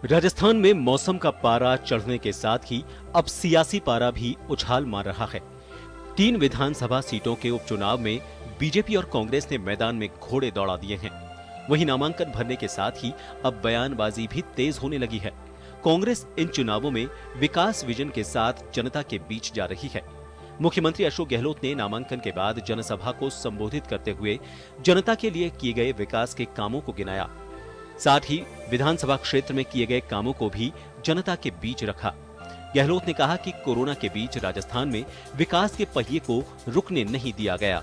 राजस्थान में मौसम का पारा चढ़ने के साथ ही अब सियासी पारा भी उछाल मार रहा है। 3 विधानसभा सीटों के उपचुनाव में बीजेपी और कांग्रेस ने मैदान में घोड़े दौड़ा दिए हैं। वहीं नामांकन भरने के साथ ही अब बयानबाजी भी तेज होने लगी है। कांग्रेस इन चुनावों में विकास विजन के साथ जनता के बीच जा रही है। मुख्यमंत्री अशोक गहलोत ने नामांकन के बाद जनसभा को संबोधित करते हुए जनता के लिए किए गए विकास के कामों को गिनाया। साथ ही विधानसभा क्षेत्र में किए गए कामों को भी जनता के बीच रखा। गहलोत ने कहा कि कोरोना के बीच राजस्थान में विकास के पहिए को रुकने नहीं दिया गया।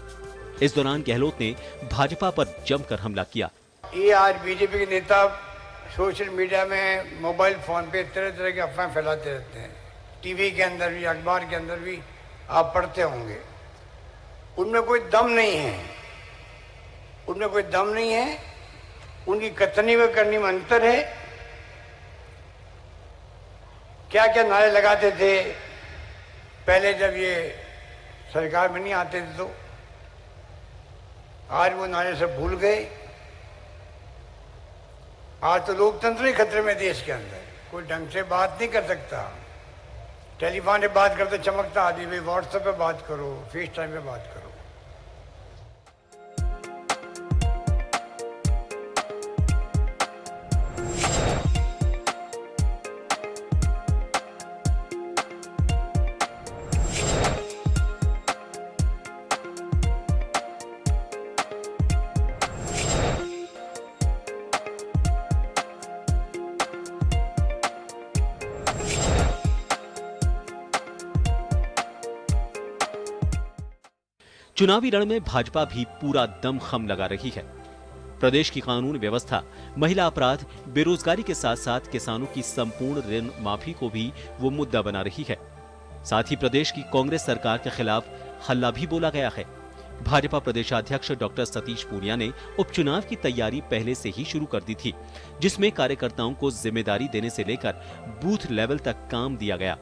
इस दौरान गहलोत ने भाजपा पर जमकर हमला किया। ये आज बीजेपी के नेता सोशल मीडिया में, मोबाइल फोन पे तरह तरह की अफवाह फैलाते रहते हैं। टीवी के अंदर भी, अखबार के अंदर भी आप पढ़ते होंगे। उनमें कोई दम नहीं है, उनमें कोई दम नहीं है। उनकी कथनी व करनी में अंतर है। क्या क्या नारे लगाते थे पहले जब ये सरकार में नहीं आते थे, तो आज वो नारे सब भूल गए। आज तो लोकतंत्र ही खतरे में देश के अंदर। कोई ढंग से बात नहीं कर सकता। टेलीफोन पे बात करते चमकता आदमी, भाई व्हाट्सएप पे बात करो, फेस टाइम पे बात करो। चुनावी रण में भाजपा भी पूरा दमखम लगा रही है। प्रदेश की कानून व्यवस्था, महिला अपराध, बेरोजगारी के साथ साथ किसानों की संपूर्ण ऋण माफी को भी वो मुद्दा बना रही है। साथ ही प्रदेश की कांग्रेस सरकार के खिलाफ हल्ला भी बोला गया है। भाजपा प्रदेशाध्यक्ष डॉक्टर सतीश पूनिया ने उपचुनाव की तैयारी पहले से ही शुरू कर दी थी, जिसमें कार्यकर्ताओं को जिम्मेदारी देने से लेकर बूथ लेवल तक काम दिया गया।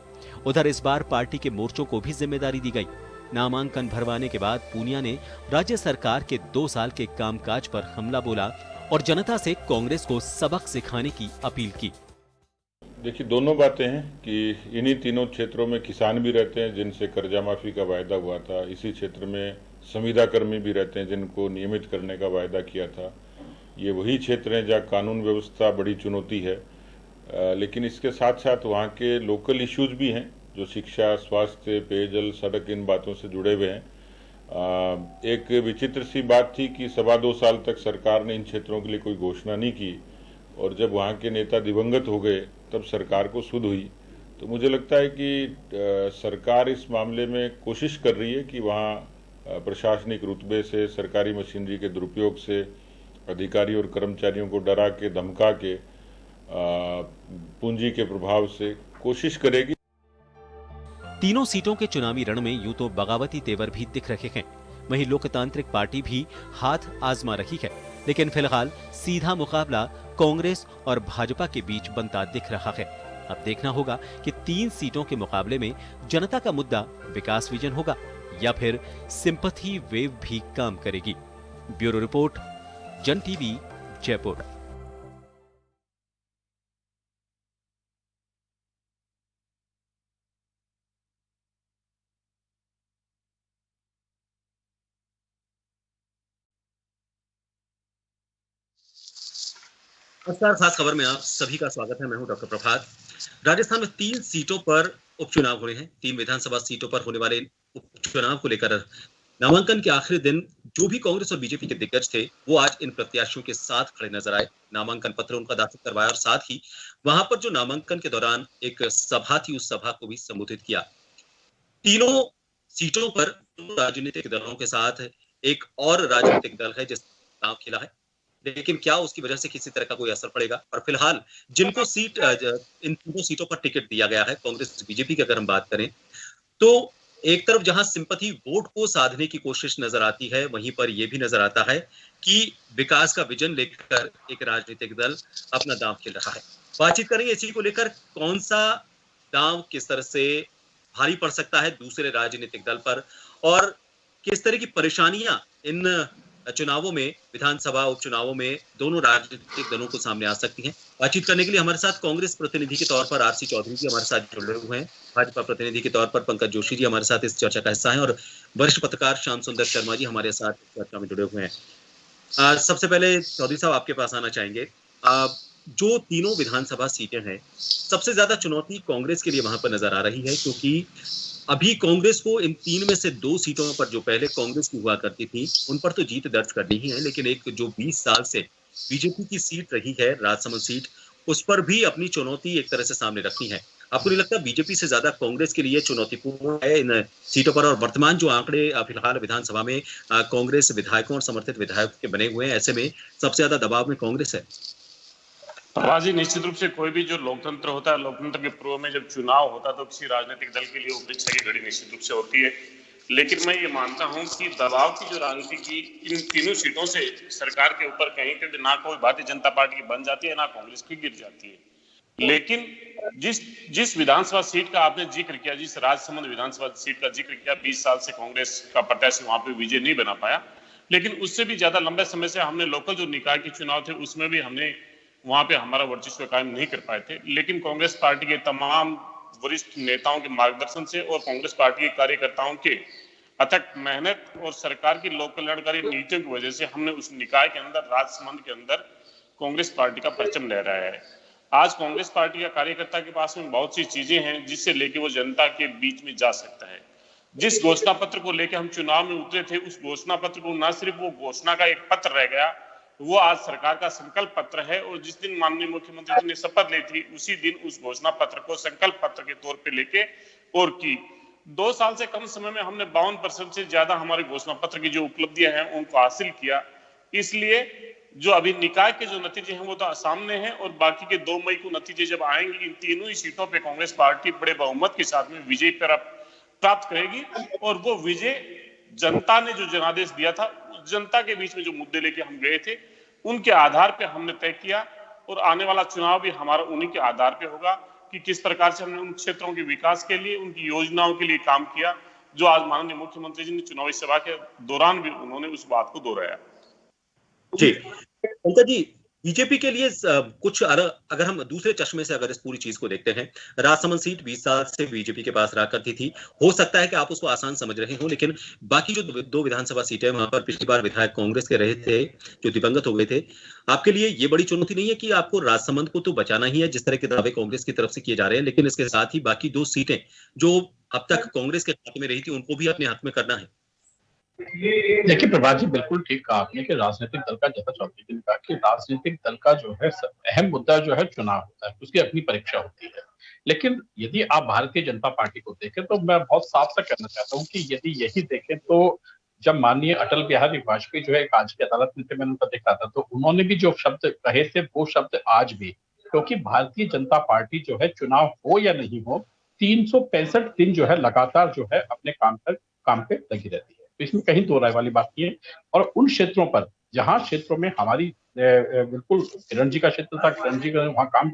उधर इस बार पार्टी के मोर्चों को भी जिम्मेदारी दी गई। नामांकन भरवाने के बाद पूनिया ने राज्य सरकार के 2 साल के कामकाज पर हमला बोला और जनता से कांग्रेस को सबक सिखाने की अपील की। देखिए, दोनों बातें हैं कि इन्हीं तीनों क्षेत्रों में किसान भी रहते हैं जिनसे कर्जा माफी का वायदा हुआ था। इसी क्षेत्र में संविदा कर्मी भी रहते हैं जिनको नियमित करने का वायदा किया था। ये वही क्षेत्र हैं जहाँ कानून व्यवस्था बड़ी चुनौती है। लेकिन इसके साथ साथ वहाँ के लोकल इश्यूज भी हैं जो शिक्षा, स्वास्थ्य, पेयजल, सड़क, इन बातों से जुड़े हुए हैं। एक विचित्र सी बात थी कि 2.25 साल तक सरकार ने इन क्षेत्रों के लिए कोई घोषणा नहीं की और जब वहाँ के नेता दिवंगत हो गए तब सरकार को सुध हुई। तो मुझे लगता है कि सरकार इस मामले में कोशिश कर रही है कि वहाँ प्रशासनिक रुतबे से, सरकारी मशीनरी के दुरुपयोग से, अधिकारी और कर्मचारियों को डरा के, धमका के, पूंजी के प्रभाव से कोशिश करेगी। तीनों सीटों के चुनावी रण में यूं तो बगावती तेवर भी दिख रहे हैं, वहीं लोकतांत्रिक पार्टी भी हाथ आजमा रही है। लेकिन फिलहाल सीधा मुकाबला कांग्रेस और भाजपा के बीच बनता दिख रहा है। अब देखना होगा कि 3 सीटों के मुकाबले में जनता का मुद्दा विकास विजन होगा या फिर सिंपैथी वेव भी काम करेगी। ब्यूरो रिपोर्ट, जन टीवी, जयपुर। नमस्कार, खास खबर में आप सभी का स्वागत है। मैं हूं डॉक्टर प्रभात। राजस्थान में 3 सीटों पर उपचुनाव हो रहे हैं। 3 विधानसभा सीटों पर होने वाले उपचुनाव को लेकर नामांकन के आखिरी दिन जो भी कांग्रेस और बीजेपी के दिग्गज थे वो आज इन प्रत्याशियों के साथ खड़े नजर आए। नामांकन पत्र उनका दाखिल करवाया और साथ ही वहां पर जो नामांकन के दौरान एक सभा थी उस सभा को भी संबोधित किया। तीनों सीटों पर राजनीतिक दलों के साथ एक और राजनीतिक दल है जिसने चुनाव खेला है, लेकिन क्या उसकी वजह से किसी तरह का कोई असर पड़ेगा? और फिलहाल जिनको सीट इन तीनों सीटों पर टिकट दिया गया है, कांग्रेस बीजेपी की अगर हम बात करें तो एक तरफ जहां सिंपैथी वोट को साधने की कोशिश नजर आती है, वहीं पर यह भी नजर आता है कि विकास का विजन लेकर एक राजनीतिक दल अपना दांव खेल रहा है। बातचीत करेंगे इसी को लेकर, कौन सा दांव किस तरह से भारी पड़ सकता है दूसरे राजनीतिक दल पर और किस तरह की परेशानियां इन चुनावों में, विधानसभा उपचुनावों में दोनों राजनीतिक दलों को सामने आ सकती हैं। बातचीत करने के लिए हमारे साथ कांग्रेस प्रतिनिधि के तौर पर आरसी चौधरी जी हमारे साथ जुड़े हुए हैं। भाजपा प्रतिनिधि के तौर पर पंकज जोशी जी हमारे साथ इस चर्चा का हिस्सा हैं और वरिष्ठ पत्रकार श्याम सुंदर शर्मा जी हमारे साथ इस चर्चा में जुड़े हुए हैं। सबसे पहले चौधरी साहब आपके पास आना चाहेंगे। जो तीनों विधानसभा सीटें हैं, सबसे ज्यादा चुनौती कांग्रेस के लिए वहां पर नजर आ रही है, क्योंकि अभी कांग्रेस को इन 3 में से 2 सीटों पर जो पहले कांग्रेस की हुआ करती थी उन पर तो जीत दर्ज करनी ही है, लेकिन एक जो 20 साल से बीजेपी की सीट रही है, राजसमंद सीट, उस पर भी अपनी चुनौती एक तरह से सामने रखनी है। आपको नहीं लगता बीजेपी से ज्यादा कांग्रेस के लिए चुनौतीपूर्ण है इन सीटों पर? और वर्तमान जो आंकड़े फिलहाल विधानसभा में कांग्रेस विधायकों और समर्थित विधायकों के बने हुए हैं, ऐसे में सबसे ज्यादा दबाव में कांग्रेस है। राजी निश्चित रूप से कोई भी जो लोकतंत्र होता है, लोकतंत्र के पूर्व में जब चुनाव होता है तो किसी राजनीतिक दल के लिए परीक्षा की घड़ी निश्चित रूप से होती है। लेकिन मैं ये मानता हूं कि दबाव की जो राजनीति की इन तीनों सीटों से सरकार के ऊपर कहीं पे ना कोई भारतीय जनता पार्टी की बन जाती है, ना कांग्रेस की गिर जाती है। लेकिन जिस विधानसभा सीट का आपने जिक्र किया, जिस राजसमंद विधानसभा सीट का जिक्र किया, 20 साल से कांग्रेस का प्रत्याशी वहां पे विजय नहीं बना पाया, लेकिन उससे भी ज्यादा लंबे समय से हमने लोकल जो निकाय के चुनाव थे उसमें भी हमने वहां पे हमारा वर्चस्व कायम नहीं कर पाए थे। लेकिन कांग्रेस पार्टी के तमाम वरिष्ठ नेताओं के मार्गदर्शन से और कांग्रेस पार्टी के कार्यकर्ताओं के अथक मेहनत और सरकार की लोक कल्याणकारी नीतियों की वजह से हमने उस निकाय के अंदर, राजसमंद के अंदर कांग्रेस पार्टी का परचम लहराया है। आज कांग्रेस पार्टी का कार्यकर्ता के पास में बहुत सी चीजें हैं जिससे लेके वो जनता के बीच में जा सकता है। जिस घोषणा पत्र को लेकर हम चुनाव में उतरे थे, उस घोषणा पत्र को न सिर्फ वो घोषणा का एक पत्र रह गया, वो आज सरकार का संकल्प पत्र है। और जिस दिन माननीय मुख्यमंत्री जी ने शपथ ली थी, उसी दिन उस घोषणा पत्र को संकल्प पत्र के तौर पे लेके और की 2 साल से कम समय में हमने 52% से ज्यादा हमारे घोषणा पत्र की जो उपलब्धियां हैं उनको हासिल किया। इसलिए जो अभी निकाय के जो नतीजे हैं वो तो सामने हैं, और बाकी के 2 मई को नतीजे जब आएंगे, इन तीनों ही सीटों पे कांग्रेस पार्टी बड़े बहुमत के साथ में विजय प्राप्त करेगी। और वो विजय जनता ने जो जनादेश दिया था, जनता के बीच में जो मुद्दे लेके हम गए थे उनके आधार पे हमने तय किया, और आने वाला चुनाव भी हमारा उन्हीं के आधार पे होगा कि किस प्रकार से हमने उन क्षेत्रों के विकास के लिए, उनकी योजनाओं के लिए काम किया, जो आज माननीय मुख्यमंत्री जी ने चुनावी सभा के दौरान भी उन्होंने उस बात को दोहराया। जी पंकज जी, बीजेपी के लिए कुछ अगर हम दूसरे चश्मे से अगर इस पूरी चीज को देखते हैं, राजसमंद सीट 20 साल से बीजेपी के पास रहा करती थी, हो सकता है कि आप उसको आसान समझ रहे हो, लेकिन बाकी जो 2 विधानसभा सीटें वहां पर पिछली बार विधायक कांग्रेस के रहे थे जो दिवंगत हो गए थे, आपके लिए ये बड़ी चुनौती नहीं है कि आपको राजसमंद को तो बचाना ही है, जिस तरह के दावे कांग्रेस की तरफ से किए जा रहे हैं, लेकिन इसके साथ ही बाकी 2 सीटें जो अब तक कांग्रेस के खाते में रही थी उनको भी अपने हाथ में करना है? देखिए प्रभात जी, बिल्कुल ठीक कहा आपने कि राजनीतिक दल का, जैसा चौधरी जी ने कहा कि राजनीतिक दल का जो है अहम मुद्दा जो है चुनाव होता है, उसकी अपनी परीक्षा होती है। लेकिन यदि आप भारतीय जनता पार्टी को देखें तो मैं बहुत साफ सा कहना चाहता हूँ कि यदि यही देखें तो जब माननीय अटल बिहारी वाजपेयी जो है आज की अदालत में थे, मैंने उनका देखा था, तो उन्होंने भी जो शब्द कहे थे वो शब्द आज भी, क्योंकि भारतीय जनता पार्टी जो है चुनाव हो या नहीं हो, 365 दिन जो है लगातार जो है अपने काम पे लगी रहती है। तो इसमें कहीं दो राय वाली बात नहीं है। और उन क्षेत्रों पर, जहां क्षेत्रों में हमारी बिल्कुल किरण जी का क्षेत्र था, किरण जी ने वहां काम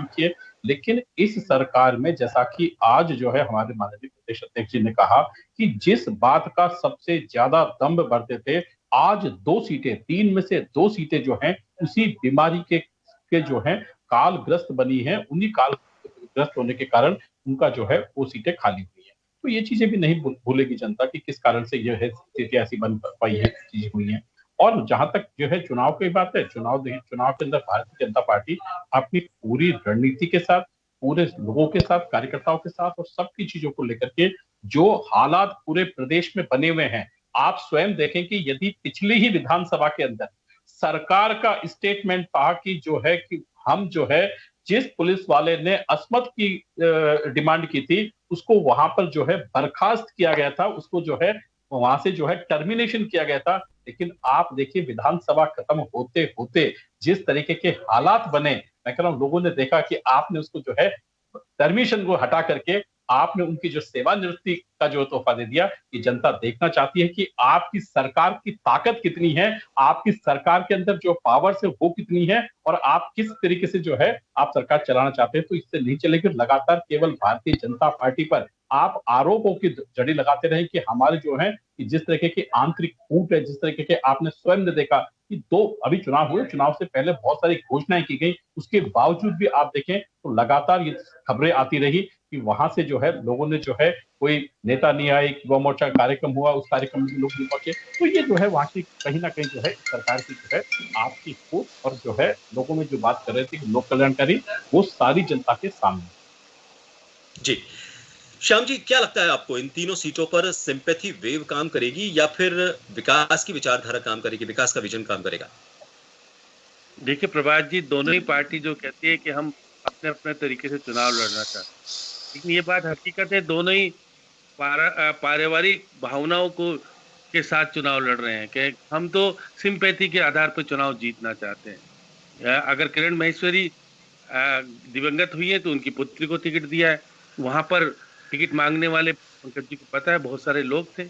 किए, लेकिन इस सरकार में जैसा कि आज जो है हमारे माननीय प्रदेश अध्यक्ष जी ने कहा कि जिस बात का सबसे ज्यादा दम्भ भरते थे, आज 2 सीटें, 3 में से 2 सीटें जो हैं उसी बीमारी के जो है कालग्रस्त बनी है, उन्हीं कालग्रस्त होने के कारण उनका जो है वो सीटें खाली हुई है। तो ये चीजें भी नहीं भूलेगी जनता कि किस कारण से यह स्थिति ऐसी बन पाई है, चीजें हुई हैं। और जहां तक जो है चुनाव की बात है, चुनाव के अंदर भारतीय जनता पार्टी अपनी पूरी रणनीति के साथ, पूरे लोगों के साथ, कार्यकर्ताओं के साथ और सबकी चीजों को लेकर के जो हालात पूरे प्रदेश में बने हुए हैं, आप स्वयं देखें कि यदि पिछली ही विधानसभा के अंदर सरकार का स्टेटमेंट था कि जो है कि हम जो है जिस पुलिस वाले ने अस्मत की डिमांड की थी उसको वहां पर जो है बर्खास्त किया गया था, उसको जो है वहां से जो है टर्मिनेशन किया गया था। लेकिन आप देखिए विधानसभा खत्म होते होते जिस तरीके के हालात बने, मैं कह रहा हूं लोगों ने देखा कि आपने उसको जो है टर्मिनेशन को हटा करके आपने उनकी जो सेवानिवृत्ति का जो तोहफा दे दिया। कि जनता देखना चाहती है कि आपकी सरकार की ताकत कितनी है, आपकी सरकार के अंदर जो पावर्स है वो कितनी है और आप किस तरीके से जो है आप सरकार चलाना चाहते हैं। तो इससे नहीं चलेगी लगातार केवल भारतीय जनता पार्टी पर आप आरोपों की जड़ी लगाते रहे कि हमारे जो है कि जिस तरीके की आंतरिक फूट है, जिस तरीके के आपने स्वयं ने देखा कि दो अभी चुनाव हुए, चुनाव से पहले बहुत सारी घोषणाएं की गई, उसके बावजूद भी आप देखें तो लगातार ये खबरें आती रही कि वहां से जो है लोगों ने जो है कोई नेता नहीं आए, युवा मोर्चा कार्यक्रम हुआ, उस कार्यक्रम में भी लोग नहीं पहुंचे। तो ये जो है वहां की कहीं ना कहीं जो है सरकार की जो है आपकी सोच और जो है लोगों में जो बात कर रहे थे लोक कल्याणकारी, वो सारी जनता के सामने। जी, श्याम जी, क्या लगता है आपको इन तीनों सीटों पर सिंपैथी वेव काम करेगी या फिर विकास की विचारधारा काम करेगी, विकास का विजन काम करेगा? देखिए प्रभात जी, दोनों ही पार्टी जो कहती है कि हम अपने अपने तरीके से चुनाव लड़ना चाहते हैं, लेकिन ये बात हकीकत है दोनों ही पारिवारिक भावनाओं को के साथ चुनाव लड़ रहे हैं कि हम तो सिंपैथी के आधार पर चुनाव जीतना चाहते हैं। अगर किरण माहेश्वरी दिवंगत हुई है तो उनकी पुत्री को टिकट दिया है। वहां पर टिकट मांगने वाले पंकज जी को पता है बहुत सारे लोग थे,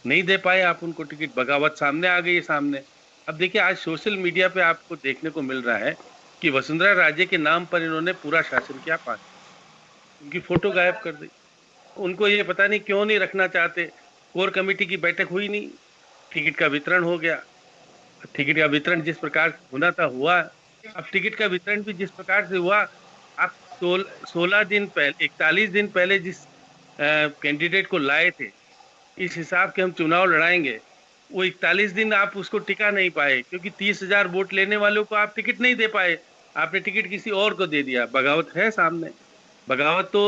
नहीं दे पाए आप उनको टिकट, बगावत सामने आ गई है सामने। अब देखिए आज सोशल मीडिया पे आपको देखने को मिल रहा है कि वसुंधरा राजे के नाम पर इन्होंने पूरा शासन किया, पास उनकी फोटो गायब कर दी। उनको ये पता नहीं क्यों नहीं रखना चाहते। कोर कमेटी की बैठक हुई नहीं, टिकट का वितरण हो गया। टिकट का वितरण जिस प्रकार से होना था हुआ। अब टिकट का वितरण भी जिस प्रकार से हुआ, आप 16 दिन पहले 41 दिन पहले जिस कैंडिडेट को लाए थे, इस हिसाब के हम चुनाव लड़ाएंगे, वो 41 दिन आप उसको टिका नहीं पाए क्योंकि 30,000 वोट लेने वालों को आप टिकट नहीं दे पाए। आपने टिकट किसी और को दे दिया। बगावत है सामने। बगावत तो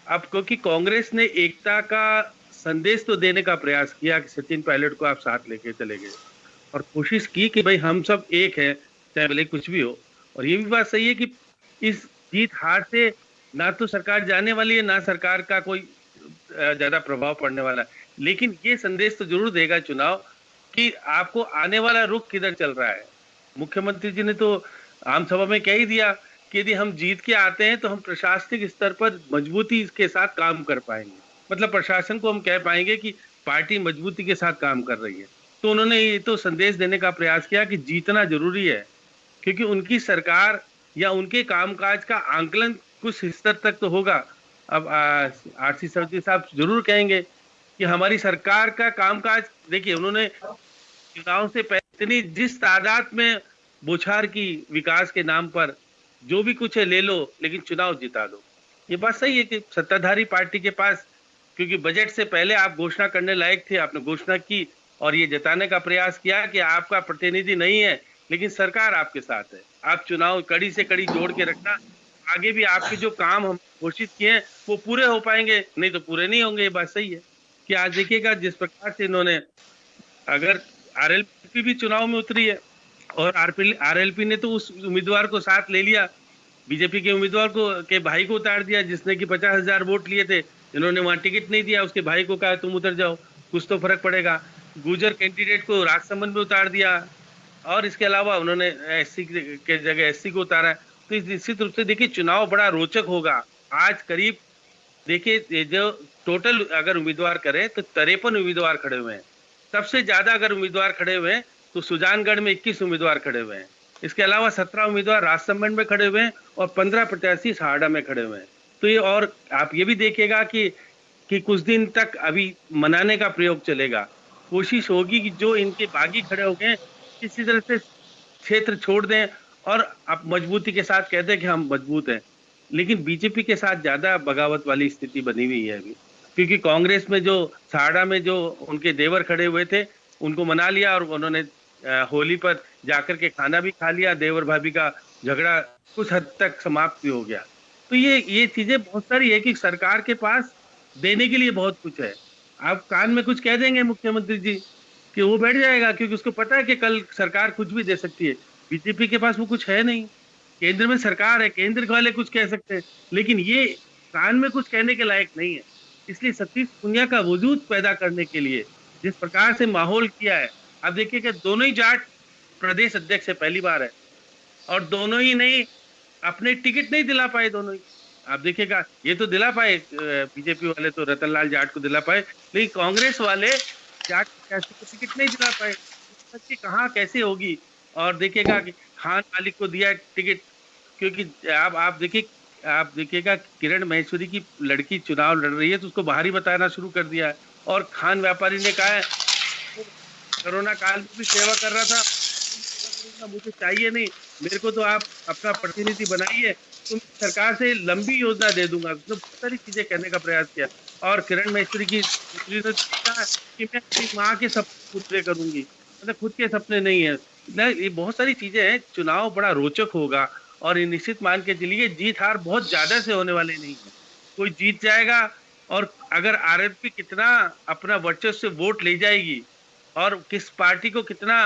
अब क्योंकि कांग्रेस ने एकता का संदेश तो देने का प्रयास किया कि सचिन पायलट को आप साथ लेके चले गए और कोशिश की कि भाई हम सब एक हैं, चाहे भले कुछ भी हो। और ये भी बात सही है कि इस जीत हार से ना तो सरकार जाने वाली है, ना सरकार का कोई ज्यादा प्रभाव पड़ने वाला है, लेकिन ये संदेश तो जरूर देगा चुनाव कि आपको आने वाला रुख किधर चल रहा है। मुख्यमंत्री जी ने तो आम सभा में कह ही दिया कि यदि हम जीत के आते हैं तो हम प्रशासनिक स्तर पर मजबूती के साथ काम कर पाएंगे, मतलब प्रशासन को हम कह पाएंगे कि पार्टी मजबूती के साथ काम कर रही है। तो उन्होंने ये तो संदेश देने का प्रयास किया कि जीतना जरूरी है, क्योंकि उनकी सरकार या उनके कामकाज का आंकलन कुछ स्तर तक तो होगा। अब आरसी सवती साहब जरूर कहेंगे कि हमारी सरकार का कामकाज, देखिए उन्होंने चुनाव से पहले इतनी जिस तादाद में बौछार की विकास के नाम पर, जो भी कुछ है ले लो लेकिन चुनाव जिता दो। ये बात सही है कि सत्ताधारी पार्टी के पास, क्योंकि बजट से पहले आप घोषणा करने लायक थे, आपने घोषणा की और ये जताने का प्रयास किया कि आपका प्रतिनिधि नहीं है लेकिन सरकार आपके साथ है। आप चुनाव कड़ी से कड़ी जोड़ के रखना, आगे भी आपके जो काम हम घोषित किए हैं वो पूरे हो पाएंगे, नहीं तो पूरे नहीं होंगे। ये बात सही है कि आज देखिएगा जिस प्रकार से इन्होंने, अगर आरएलपी भी चुनाव में उतरी है और आरएलपी ने तो उस उम्मीदवार को साथ ले लिया, बीजेपी के उम्मीदवार को के भाई को उतार दिया जिसने कि 50,000 वोट लिए थे। इन्होंने वहां टिकट नहीं दिया, उसके भाई को कहा तुम उतर जाओ, कुछ तो फर्क पड़ेगा। गुजर कैंडिडेट को राजसमंद में उतार दिया और इसके अलावा उन्होंने एससी के जगह एससी को उतारा। तो निश्चित रूप से देखिए चुनाव बड़ा रोचक होगा। आज करीब देखिए जो टोटल अगर उम्मीदवार करें तो 53 उम्मीदवार खड़े हुए हैं। सबसे ज्यादा अगर उम्मीदवार खड़े हुए हैं तो सुजानगढ़ में 21 उम्मीदवार खड़े हुए हैं। इसके अलावा 17 उम्मीदवार राजसमंद में खड़े हुए हैं और 15 प्रत्याशी सहाड़ा में खड़े हुए हैं। तो ये, और आप ये भी देखिएगा कि कुछ दिन तक अभी मनाने का प्रयोग चलेगा। कोशिश होगी कि जो इनके बागी खड़े हो गए किसी तरह से क्षेत्र छोड़ दें और आप मजबूती के साथ कहते हैं कि हम मजबूत हैं। लेकिन बीजेपी के साथ ज्यादा बगावत वाली स्थिति बनी हुई है अभी, क्योंकि कांग्रेस में जो सहाड़ा में जो उनके देवर खड़े हुए थे उनको मना लिया और उन्होंने होली पर जाकर के खाना भी खा लिया। देवर भाभी का झगड़ा कुछ हद तक समाप्त भी हो गया। तो ये चीजें बहुत सारी है कि सरकार के पास देने के लिए बहुत कुछ है। आप कान में कुछ कह देंगे मुख्यमंत्री जी कि वो बैठ जाएगा, क्योंकि उसको पता है कि कल सरकार कुछ भी दे सकती है। बीजेपी के पास वो कुछ है नहीं, केंद्र में सरकार है, केंद्र वाले कुछ कह सकते हैं लेकिन ये कान में कुछ कहने के लायक नहीं है। इसलिए सतीश पूनिया का वजूद पैदा करने के लिए जिस प्रकार से माहौल किया है, आप देखिए कि दोनों ही जाट प्रदेश अध्यक्ष है, पहली बार है, और दोनों ही नहीं अपने टिकट नहीं दिला पाए। दोनों ही आप देखिएगा, ये तो दिला पाए बीजेपी वाले तो रतनलाल जाट को दिला पाए, लेकिन कांग्रेस वाले जाट को टिकट नहीं दिला पाए। कहाँ कैसे होगी। और देखिएगा कि खान मालिक को दिया टिकट, क्योंकि आप देखिएगा किरण माहेश्वरी की लड़की चुनाव लड़ रही है तो उसको बाहर ही बताना शुरू कर दिया है। और खान व्यापारी ने कहा है कोरोना काल में भी सेवा कर रहा था, करूंगा, मुझे चाहिए नहीं, मेरे को तो आप अपना प्रतिनिधि बनाइए, तो मैं सरकार से लंबी योजना दे दूंगा। उसने बहुत सारी चीजें कहने का प्रयास किया। और किरण महेश्वरी की पुत्री ने कहा कि मैं अपनी माँ के सपने पूरे करूंगी, मतलब खुद के सपने नहीं है। ये बहुत सारी चीजें हैं। चुनाव बड़ा रोचक होगा और ये निश्चित मान के चलिए जीत हार बहुत ज्यादा से होने वाले नहीं है। कोई जीत जाएगा, और अगर आरएलपी कितना अपना वर्चस्व से वोट ले जाएगी और किस पार्टी को कितना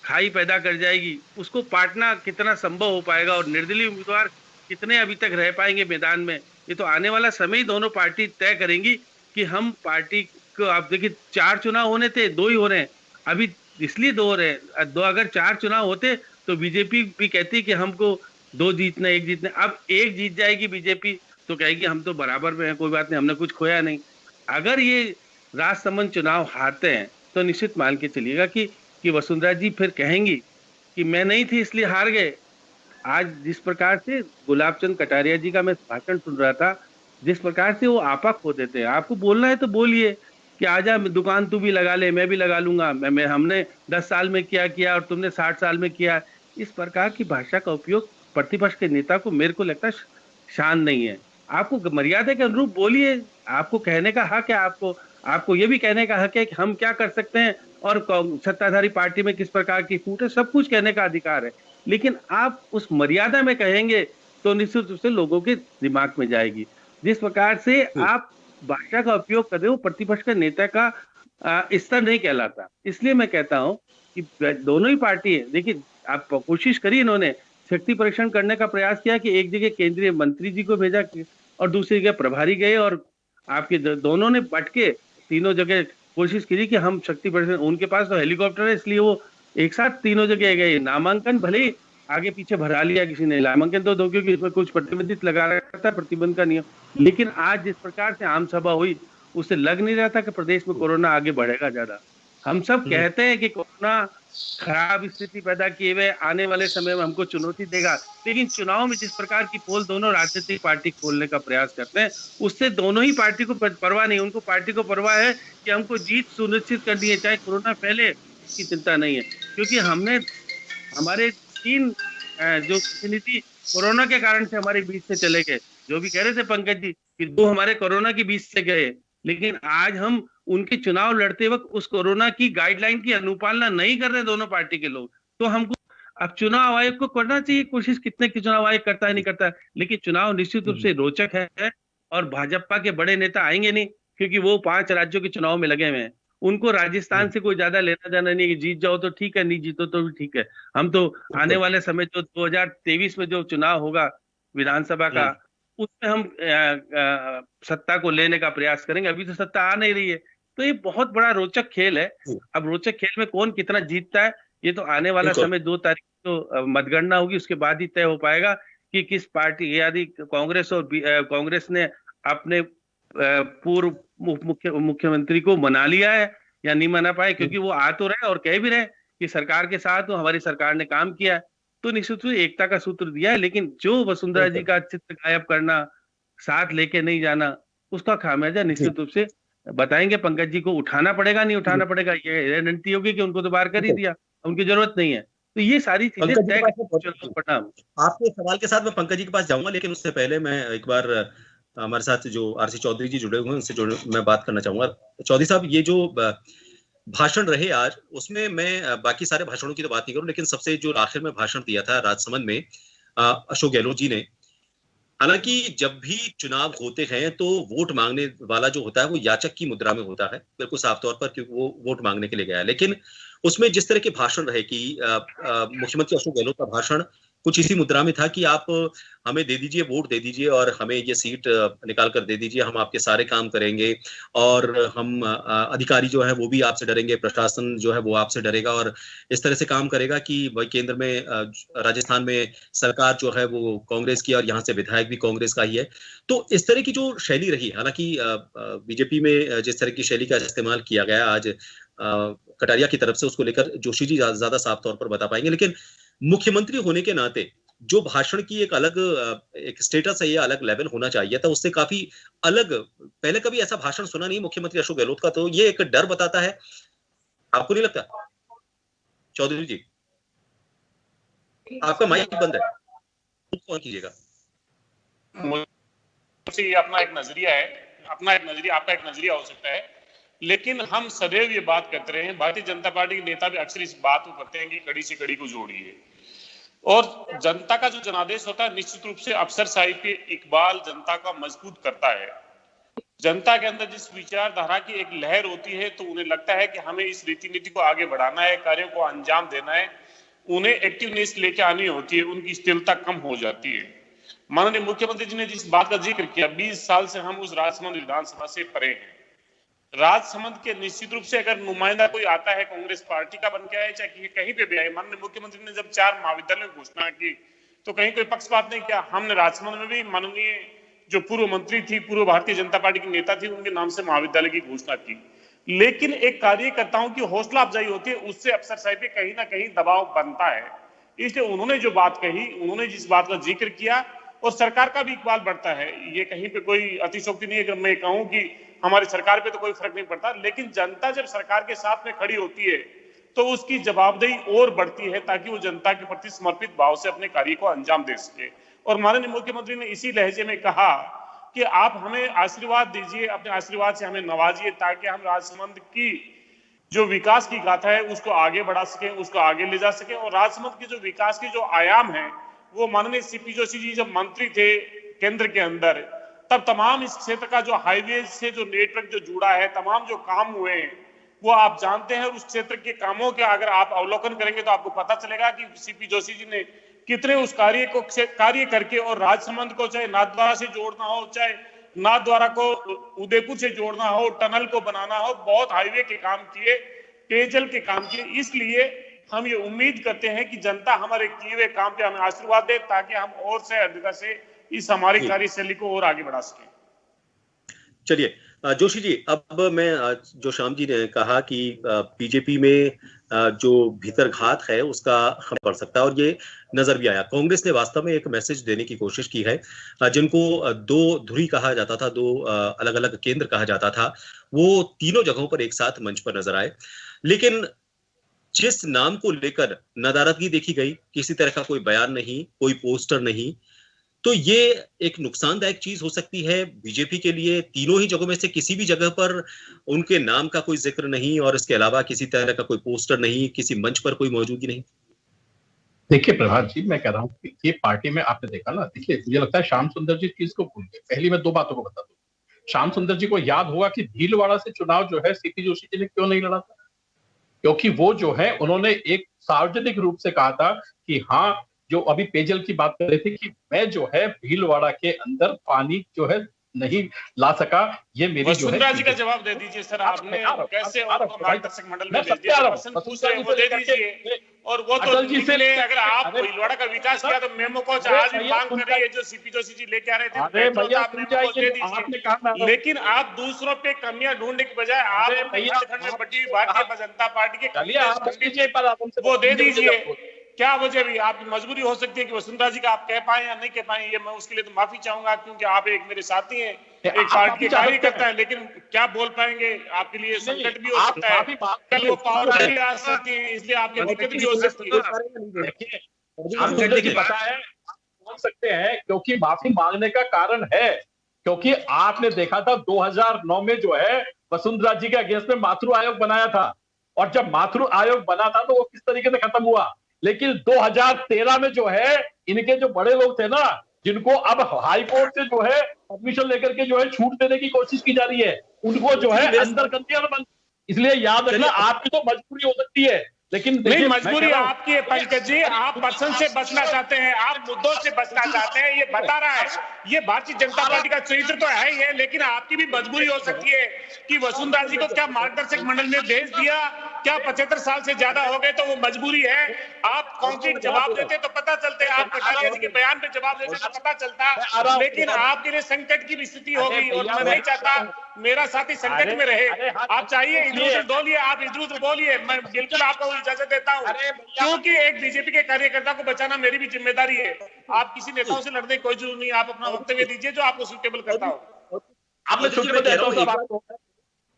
खाई पैदा कर जाएगी, उसको पाटना कितना संभव हो पाएगा, और निर्दलीय उम्मीदवार कितने अभी तक रह पाएंगे मैदान में, ये तो आने वाला समय ही दोनों पार्टी तय करेंगी कि हम पार्टी को। आप देखिए 4 चुनाव होने थे, 2 ही हो रहे हैं अभी, इसलिए 2 हो रहे हैं। 2 अगर 4 चुनाव होते तो बीजेपी भी कहती कि हमको 2 जीतना, 1 जीतना। अब 1 जीत जाएगी बीजेपी तो कहेगी हम तो बराबर में हैं, कोई बात नहीं, हमने कुछ खोया नहीं। अगर ये राजसमंद चुनाव हारते हैं तो निश्चित मान के चलिएगा कि वसुंधरा जी फिर कहेंगी कि मैं नहीं थी इसलिए हार गए। आज जिस प्रकार से गुलाब चंद कटारिया जी का मैं भाषण सुन रहा था, जिस प्रकार से वो आपा खो देते हैं, आपको बोलना है तो बोलिए कि आजा दुकान तू भी लगा ले, मैं भी लगा लूंगा, मैं हमने 10 साल में किया और तुमने 60 साल में किया। इस प्रकार की भाषा का उपयोग प्रतिपक्ष के नेता को, मेरे को लगता है शान नहीं है। आपको मर्यादा के अनुरूप बोलिए, आपको कहने का हक है, आपको ये भी कहने का हक है कि हम क्या कर सकते हैं और सत्ताधारी पार्टी में किस प्रकार की फूट है, सब कुछ कहने का अधिकार है। लेकिन आप उस मर्यादा में कहेंगे तो निश्चित रूप से लोगों के दिमाग में जाएगी। जिस प्रकार से आप भाषा का उपयोग कर रहे हो, प्रतिपक्ष का नेता का स्तर नहीं कहलाता। इसलिए मैं कहता हूं कि दोनों ही पार्टी है, देखिए आप कोशिश करी, इन्होंने शक्ति परीक्षण करने का प्रयास किया कि एक जगह केंद्रीय मंत्री जी को भेजा और दूसरी जगह प्रभारी गए, और आपके दोनों ने बट के तीनों जगह कोशिश की कि हम शक्ति परीक्षण, उनके पास तो हेलीकॉप्टर है इसलिए वो एक साथ तीनों जगह गए। नामांकन भले ही आगे पीछे भरा लिया किसी ने, नामांकन तो दो, क्योंकि इसमें कुछ प्रतिबंधित लगा रखा था, प्रतिबंध का नियम। लेकिन आज जिस प्रकार से आम सभा हुई, उससे लग नहीं रहा था कि प्रदेश में कोरोना आगे बढ़ेगा ज्यादा। हम सब कहते हैं कि कोरोना खराब स्थिति पैदा किए हुए आने वाले समय में हमको चुनौती देगा, लेकिन चुनाव में जिस प्रकार की पोल दोनों राजनीतिक पार्टी खोलने का प्रयास करते हैं, उससे दोनों ही पार्टी को परवाह नहीं। उनको पार्टी को परवाह है कि हमको जीत सुनिश्चित करनी है, चाहे कोरोना फैले, इसकी चिंता नहीं है। क्योंकि हमने हमारे 3 जो प्रतिनिधि कोरोना के कारण से हमारे बीच से चले गए, जो भी कह रहे थे पंकज जी कि 2 हमारे कोरोना के बीच से गए, लेकिन आज हम उनके चुनाव लड़ते वक्त उस कोरोना की गाइडलाइन की अनुपालना नहीं कर रहे दोनों पार्टी के लोग। तो हमको अब चुनाव आयोग को करना चाहिए कोशिश, कितने की चुनाव आयोग करता है नहीं करता है, लेकिन चुनाव निश्चित रूप से रोचक है। और भाजपा के बड़े नेता आएंगे नहीं, क्योंकि वो 5 राज्यों के चुनाव में लगे हुए हैं। उनको राजस्थान से कोई ज्यादा लेना देना नहीं है कि जीत जाओ तो ठीक है, नहीं जीतो तो भी ठीक है। हम तो आने वाले समय जो 2023 में जो चुनाव होगा विधानसभा का, उसमें हम सत्ता को लेने का प्रयास करेंगे। अभी तो सत्ता आ नहीं रही है, तो ये बहुत बड़ा रोचक खेल है। अब रोचक खेल में कौन कितना जीतता है, ये तो आने वाला समय 2 तारीख को मतगणना होगी, उसके बाद ही तय हो पाएगा कि किस पार्टी, यदि कांग्रेस ने अपने पूर्व मुख्यमंत्री को मना लिया है या नहीं मना पाए, क्योंकि वो आ तो रहे और कह भी रहे कि सरकार के साथ हमारी सरकार ने काम किया है, तो निश्चित रूप से एकता का सूत्र दिया है। लेकिन जो वसुंधरा जी का चित्र गायब करना, साथ लेके नहीं जाना, उसका खामियाजा निश्चित रूप से बताएंगे। पंकज जी को उठाना पड़ेगा नहीं उठाना पड़ेगा, ये रणनीति होगी कि उनको तो बाहर कर ही दिया, उनकी जरूरत नहीं है। तो ये सारी चीजें तय पड़ना। आपके सवाल के साथ मैं पंकज जी के पास जाऊंगा, लेकिन उससे पहले मैं एक बार हमारे साथ जो आरसी चौधरी जी जुड़े हुए हैं उनसे मैं बात करना चाहूंगा। चौधरी साहब, ये जो भाषण रहे आज, उसमें मैं बाकी सारे भाषणों की तो बात नहीं करूं, लेकिन सबसे जो आखिर में भाषण दिया था राजसमंद में अशोक गहलोत जी ने, हालांकि जब भी चुनाव होते हैं तो वोट मांगने वाला जो होता है वो याचक की मुद्रा में होता है, बिल्कुल साफ तौर पर, क्योंकि वो वोट मांगने के लिए गया है। लेकिन उसमें जिस तरह के भाषण रहे कि मुख्यमंत्री अशोक गहलोत का भाषण कुछ इसी मुद्रा में था कि आप हमें दे दीजिए, वोट दे दीजिए और हमें ये सीट निकाल कर दे दीजिए, हम आपके सारे काम करेंगे और हम अधिकारी जो है वो भी आपसे डरेंगे, प्रशासन जो है वो आपसे डरेगा और इस तरह से काम करेगा कि भाई केंद्र में, राजस्थान में सरकार जो है वो कांग्रेस की और यहाँ से विधायक भी कांग्रेस का ही है। तो इस तरह की जो शैली रही, हालांकि बीजेपी में जिस तरह की शैली का इस्तेमाल किया गया आज कटारिया की तरफ से, उसको लेकर जोशी जी ज्यादा साफ तौर पर बता पाएंगे। लेकिन मुख्यमंत्री होने के नाते जो भाषण की एक अलग एक स्टेटस है, ये अलग लेवल होना चाहिए था, उससे काफी अलग, पहले कभी ऐसा भाषण सुना नहीं मुख्यमंत्री अशोक गहलोत का, तो ये एक डर बताता है, आपको नहीं लगता चौधरी जी? आपका माइक बंद है, कौन कीजिएगा। मुझसे ये अपना एक नजरिया है, अपना एक नजरिया, आपका एक नजरिया हो सकता है, लेकिन हम सदैव ये बात करते रहे हैं, भारतीय जनता पार्टी के नेता भी अक्सर इस बात को करते हैं कि कड़ी से कड़ी को जोड़िए, और जनता का जो जनादेश होता है निश्चित रूप से अफसरशाही पे इकबाल जनता का मजबूत करता है। जनता के अंदर जिस विचारधारा की एक लहर होती है तो उन्हें लगता है कि हमें इस रीति नीति को आगे बढ़ाना है, कार्यों को अंजाम देना है, उन्हें एक्टिवनेस लेके आनी होती है, उनकी स्थिरता कम हो जाती है। माननीय मुख्यमंत्री जी ने जिस बात का जिक्र किया, 20 साल से हम उस राजसमंद विधानसभा से परे हैं। राजसमंद के निश्चित रूप से अगर नुमाइंदा कोई आता है कांग्रेस पार्टी का बन के आए, चाहे कहीं पे भी आए, माननीय मुख्यमंत्री ने जब 4 महाविद्यालयों की घोषणा की तो कहीं कोई पक्षपात नहीं किया। हमने राजसमंद में भी माननीय जो पूर्व मंत्री थी, पूर्व भारतीय जनता पार्टी की नेता थी, उनके नाम से महाविद्यालय की घोषणा की। लेकिन एक कार्यकर्ताओं की हौसला अफजाई होती है, उससे अफसरशाही पे कहीं ना कहीं दबाव बनता है। इसलिए उन्होंने जो बात कही, उन्होंने जिस बात का जिक्र किया, और सरकार का भी इकबाल बढ़ता है। ये कहीं पे कोई अतिशोक्ति नहीं है अगर मैं कहूं कि हमारी सरकार पे तो कोई फर्क नहीं पड़ता, लेकिन जनता जब सरकार के साथ में खड़ी होती है तो उसकी जवाबदेही और बढ़ती है, ताकि वो जनता के प्रति समर्पित भाव से अपने कार्य को अंजाम दे सके। और माननीय मुख्यमंत्री ने इसी लहजे में कहा कि आप हमें आशीर्वाद दीजिए, अपने आशीर्वाद से हमें नवाजिए, ताकि हम राजसमंद की जो विकास की गाथा है उसको आगे बढ़ा सके, उसको आगे ले जा सके। और राजसमंद की जो विकास की जो आयाम है, वो माननीय सीपी जोशी जी जब मंत्री थे केंद्र के अंदर, तब तमाम इस क्षेत्र का जो हाईवे से जो नेटवर्क जो जुड़ा है, तमाम जो काम हुए हैं, वो आप जानते हैं। उस क्षेत्र के कामों के अगर आप अवलोकन करेंगे तो आपको पता चलेगा कि सीपी जोशी जी ने कितने उस कार्य करके, और राजसमंद को चाहे नाथद्वारा से जोड़ना हो, चाहे नाथद्वारा को उदयपुर से जोड़ना हो, टनल को बनाना हो, बहुत हाईवे के काम किए, पेयजल के काम किए। इसलिए हम ये उम्मीद करते हैं कि जनता हमारे किए हुए काम पे हमें आशीर्वाद दे, ताकि हम और से अधिक से इस हमारी कार्यशैली को और आगे बढ़ा सकें। चलिए जोशी जी, अब मैं जो श्याम जी ने कहा कि बीजेपी में जो भीतरघात है उसका हम पढ़ सकता है, और ये नजर भी आया। कांग्रेस ने वास्तव में एक मैसेज देने की कोशिश की है। जिनको दो धुरी कहा जाता था, दो अलग अलग केंद्र कहा जाता था, वो तीनों जगहों पर एक साथ मंच पर नजर आए। लेकिन जिस नाम को लेकर नदारदगी देखी गई, किसी तरह का कोई बयान नहीं, कोई पोस्टर नहीं, तो ये एक नुकसानदायक चीज हो सकती है बीजेपी के लिए। तीनों ही जगहों में से किसी भी जगह पर उनके नाम का कोई जिक्र नहीं, और इसके अलावा किसी तरह का कोई पोस्टर नहीं, किसी मंच पर कोई मौजूदगी नहीं। देखिए प्रभात जी, मैं कह रहा हूँ कि ये पार्टी में आपने देखा ना, देखिए मुझे लगता है श्याम सुंदर जी चीज को भूल गए। पहली मैं 2 बातों को बता दूं। श्याम सुंदर जी को याद होगा कि भीलवाड़ा से चुनाव जो है सीपी जोशी जी ने क्यों नहीं लड़ा था, क्योंकि वो जो है उन्होंने एक सार्वजनिक रूप से कहा था कि हाँ, जो अभी पेयजल की बात कर रहे थे कि मैं जो है भीलवाड़ा के अंदर पानी जो है नहीं ला सका, ये मेरी जो है। वसुंधरा जी का जवाब दे दीजिए सर, आपने कैसे उनको मार्गदर्शक मंडल में भेज दिया? प्रश्न पूछ रहे हैं वो दे दीजिए। और वो तो निकले, अगर आप भीलवाड़ा का विकास किया तो मेमो को आज भी मांग कर रही है जो सीपी जोशी जी लेके आ रहे थे, आप मेमो को दे दीजिए। लेकिन आप दूसरों पे कमियां ढूंढने की बजाय आप खंड में बटी हुई भारतीय जनता पार्टी के वो दे दीजिए। क्या वजह भी आपकी मजबूरी हो सकती है कि वसुंधरा जी का आप कह पाए या नहीं कह पाए, ये मैं उसके लिए तो माफी चाहूंगा, क्योंकि आप एक मेरे साथी हैं, एक पार्टी के कार्यकर्ता हैं, लेकिन क्या बोल पाएंगे आपके लिए संकट भी हो सकता है, कल वो पावर भी आ सकती है, इसलिए आपकी दिक्कत भी हो सकती है। पता है बोल सकते हैं, क्योंकि माफी मांगने का कारण है, क्योंकि आपने देखा था 2009 में जो है वसुंधरा जी के अगेंस्ट में मातृ आयोग बनाया था, और जब मातृ आयोग बना था तो वो किस तरीके से खत्म हुआ। लेकिन 2013 में जो है इनके जो बड़े लोग थे ना, जिनको अब हाई कोर्ट से जो है परमिशन लेकर के जो है छूट देने की कोशिश की जा रही है, उनको जो है अंदर कर दिया बंद। इसलिए याद रखना, आपकी तो मजबूरी हो सकती है, लेकिन नहीं, मजबूरी आपकी है पंकज जी। आप पर्सन से बचना चाहते हैं, आप मुद्दों से बचना चाहते हैं, ये बता रहा है। ये भारतीय जनता पार्टी का चरित्र तो है ही है, लेकिन आपकी भी मजबूरी हो सकती है कि वसुंधरा जी को क्या मार्गदर्शक मंडल में भेज दिया, क्या 75 साल से ज्यादा हो गए, तो वो मजबूरी है। आप कॉन्क्रीट जवाब देते तो पता चलते, आप कटारिया जी के बयान पे जवाब देते तो पता चलता, लेकिन आपके लिए संकट की स्थिति हो गई, और मैं नहीं चाहता मेरा साथी संकट में रहे। आप चाहिए इधर उधर बोलिए, आप इधर उधर बोलिए, मैं बिल्कुल आपको इजाजत देता हूँ, क्योंकि एक बीजेपी के कार्यकर्ता को बचाना मेरी भी जिम्मेदारी है। आप किसी नेताओं से लड़ने कोई जरूरत नहीं, आप अपना वक्तव्य दीजिए जो आपको सूटेबल करता हो।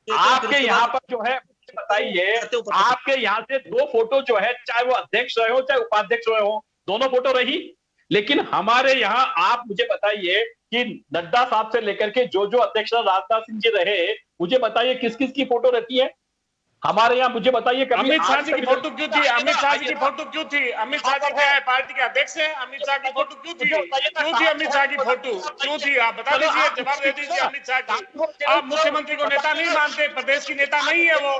आपके यहाँ पर जो है बताइए, आपके यहाँ से 2 फोटो जो है, चाहे वो अध्यक्ष रहे हो चाहे उपाध्यक्ष रहे हो, दोनों फोटो रही। लेकिन हमारे यहाँ आप मुझे बताइए कि नड्डा साहब से लेकर के जो जो अध्यक्ष राजनाथ सिंह जी रहे, मुझे बताइए किस किस की फोटो रहती है हमारे यहाँ? मुझे बताइए अमित शाह जी की फोटो क्यों थी? अमित शाह जी की फोटो क्यों थी? अमित शाह जी क्या है, पार्टी के अध्यक्ष है? अमित शाह की फोटो क्यों थी? क्यों थी अमित शाह की फोटो? क्यों थी? आप बता दीजिए, जवाब दे दीजिए। अमित शाह की, आप मुख्यमंत्री को नेता नहीं मानते, प्रदेश की नेता नहीं है वो।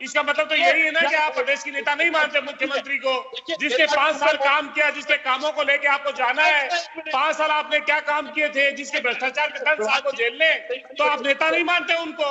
इसका मतलब तो यही है ना कि आप प्रदेश की नेता नहीं मानते मुख्यमंत्री को, जिसने 5 साल काम किया, जिसके कामों को लेके आपको जाना है। 5 साल आपने क्या काम किए थे, जिसके भ्रष्टाचार के कारण साहब को जेल में, तो आप नेता नहीं मानते उनको?